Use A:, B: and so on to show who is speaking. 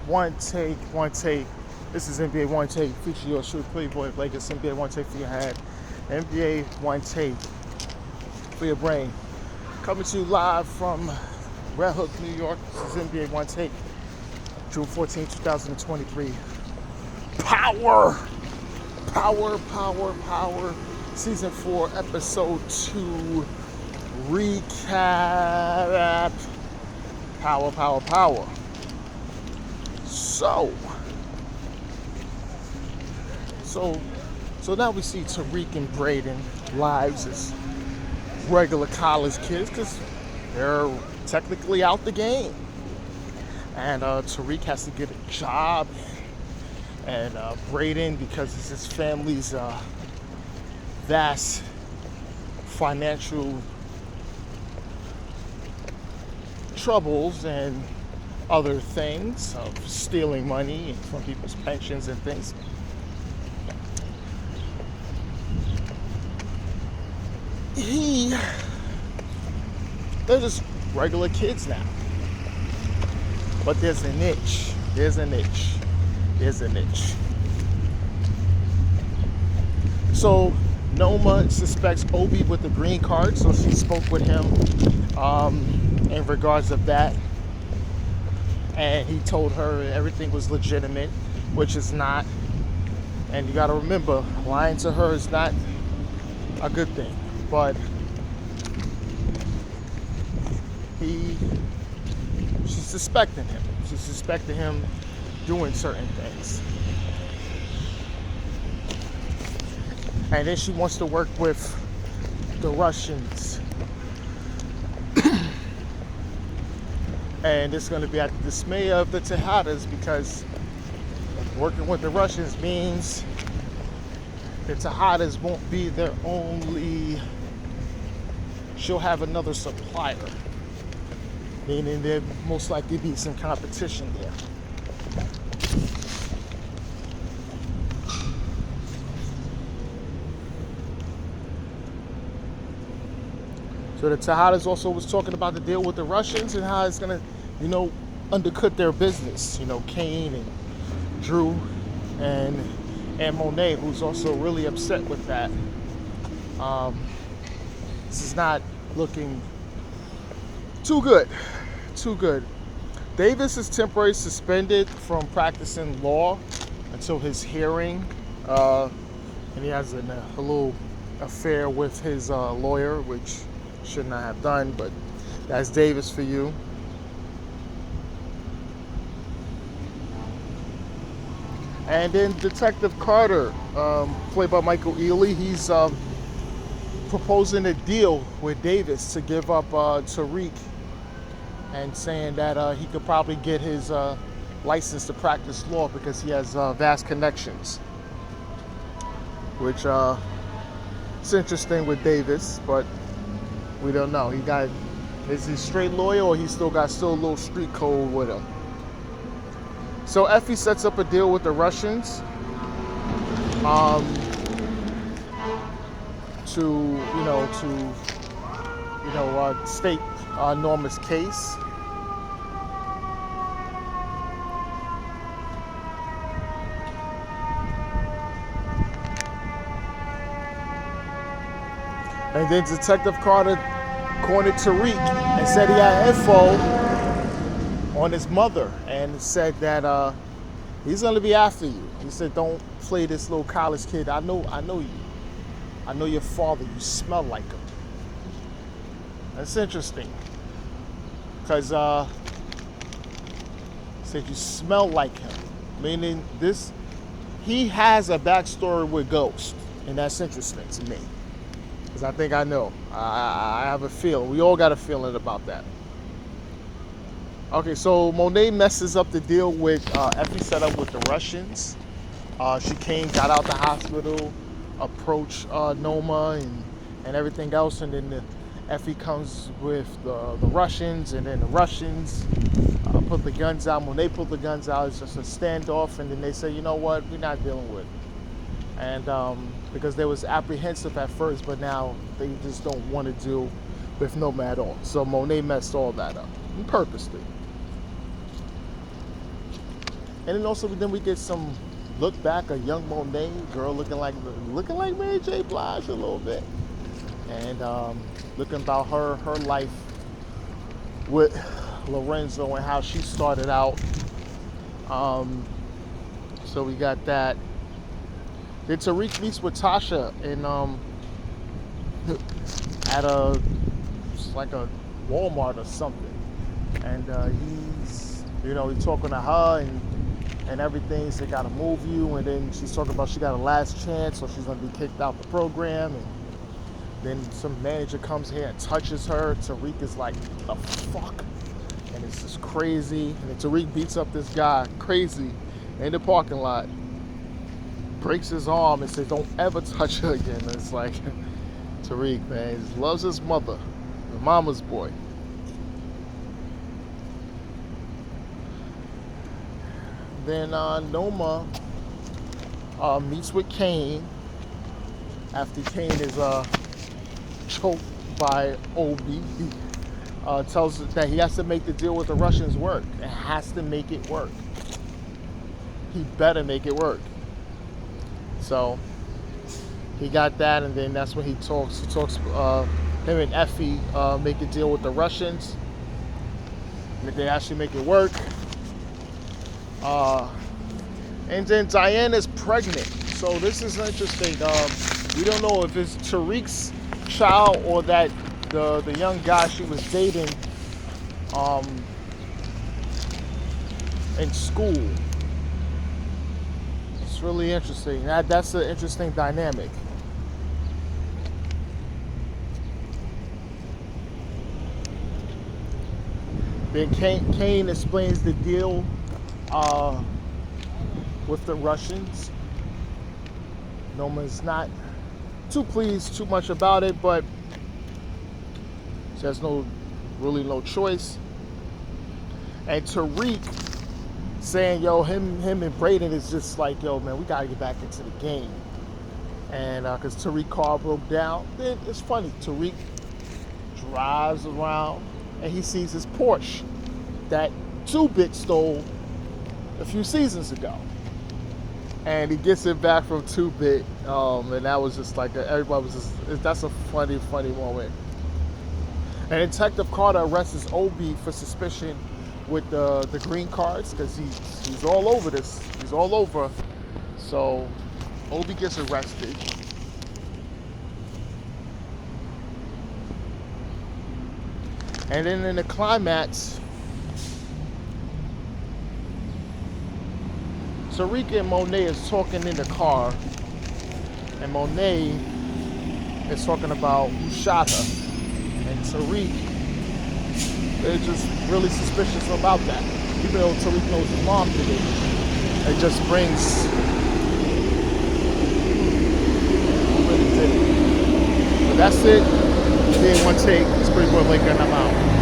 A: One take, one take. This is NBA One Take, feature your true Playboy Lakers. NBA One Take for your head. NBA One Take for your brain. Coming to you live from Red Hook, New York. This is NBA One Take, June 14, 2023. Power! Power, power, power. Season 4, episode 2. Recap. Power, power, power. So now we see Tariq and Braden lives as regular college kids because they're technically out the game. And Tariq has to get a job. And Braden, because it's his family's vast financial troubles and other things of stealing money from people's pensions and things. They're just regular kids now. But there's a niche. There's a niche. There's a niche. So Noma suspects Obi with the green card, so she spoke with him in regards of that. And he told her everything was legitimate, which is not. And you gotta remember, lying to her is not a good thing. But she's suspecting him. She's suspecting him doing certain things. And then she wants to work with the Russians. And it's going to be at the dismay of the Tejadas because working with the Russians means the Tejadas won't be their only. She'll have another supplier, meaning there most likely be some competition there. So the Tejadas also was talking about the deal with the Russians and how it's gonna, undercut their business. Kane and Drew and Monet, who's also really upset with that. This is not looking too good. Too good. Davis is temporarily suspended from practicing law until his hearing. And he has a little affair with his lawyer, which should not have done, but that's Davis for you. And then Detective Carter, played by Michael Ealy, he's proposing a deal with Davis to give up Tariq and saying that he could probably get his license to practice law because he has vast connections, which it's interesting with Davis, but we don't know. Is he a straight lawyer or he still got a little street code with him? So Effie sets up a deal with the Russians to state Norma's case. And then Detective Carter cornered Tariq and said he had info on his mother and said that he's gonna be after you. He said, "Don't play this little college kid. I know you. I know your father. You smell like him." That's interesting, because said you smell like him, meaning he has a backstory with Ghost, and that's interesting to me. Because I think I know. I have a feeling. We all got a feeling about that. Okay, so Monet messes up the deal with Effie set up with the Russians. She got out the hospital, approached Noma and everything else, and then Effie comes with the Russians, and then the Russians put the guns out. Monet put the guns out. It's just a standoff, and then they say, you know what, we're not dealing with it. And because they was apprehensive at first, but now they just don't want to deal with Noma at all. So Monet messed all that up, purposely. And then also then we get some look back, a young Monet girl looking like Mary J. Blige a little bit, and looking about her life with Lorenzo and how she started out. So we got that. Then Tariq meets with Tasha in at a Walmart or something, and he's talking to her and everything. So they gotta move you, and then she's talking about she got a last chance, so she's gonna be kicked out the program. And then some manager comes here and touches her. Tariq is like, the fuck? And it's just crazy. And then Tariq beats up this guy crazy in the parking lot, breaks his arm and says, don't ever touch her again. And it's like, Tariq, man, he loves his mother, the mama's boy. Then Noma meets with Kane after Kane is choked by Obi. He tells us that he has to make the deal with the Russians work. It has to make it work. He better make it work. So he got that, and then that's when he talks. Him and Effie make a deal with the Russians. They actually make it work. And then Diana's pregnant. So this is interesting. We don't know if it's Tariq's child or that the young guy she was dating in school. It's really interesting. That's an interesting dynamic. Then Kane explains the deal with the Russians. Noma's not too pleased too much about it, but she has no choice. And Tariq saying, yo, him and Braden is just like, yo, man, we gotta get back into the game. And because Tariq car broke down, then it's funny. Tariq drives around and he sees his Porsche that 2-Bit stole a few seasons ago. And he gets it back from 2-Bit, and that was just like, everybody was just, that's a funny moment. And Detective Carter arrests Obi for suspicion with the green cards, because he's all over this. He's all over. So Obi gets arrested. And then in the climax, Tariq and Monet is talking in the car, and Monet is talking about who shot her. And Tariq, they're just really suspicious about that. Even though Tariq knows his mom did it, it just brings who really did it. But that's it. Did one take. It's pretty good. Link, and I'm out.